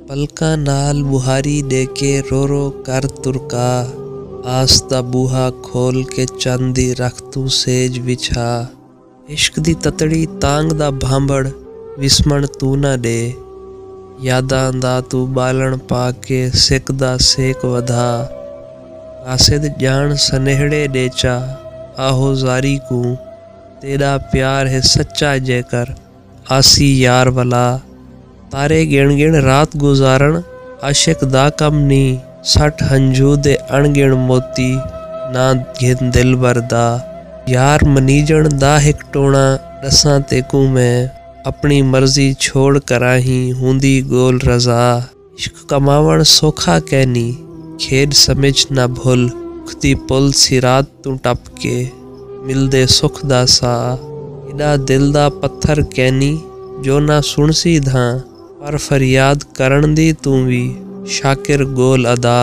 पलकां नाल बुहारी दे के रो रो कर तुरका, आस दा बूहा खोल के चांदी रख तू सेज बिछा। इश्क दी ततड़ी तांग दा भांबड़ विस्मण तू ना दे, यादां दा तू बालण पा के सिक दा सेक वधा। कासिद जान सनेहड़े दे चा आहो जारी को, तेरा प्यार है सच्चा जेकर आसी यार वाला। तारे गिण गिण रात गुजारण आशिक दा कम नी, 60 हंझू दे अणगिण मोती ना घिन दिल भरदा। यार मनीजण दा हिक टोणा दसां तेकू मैं, अपनी मर्जी छोड़ कराही हुंदी गोल रजा। इश्क कमावण सौखा कहनी खेड समझ ना भुल, खुदी पुल सिरात तू टप के मिलदे सुख दा सा। इदा दिल दा पत्थर कहनी जो ना सुनसी धां, पर फरियाद करन दी तू भी शाकिर गोल अदा।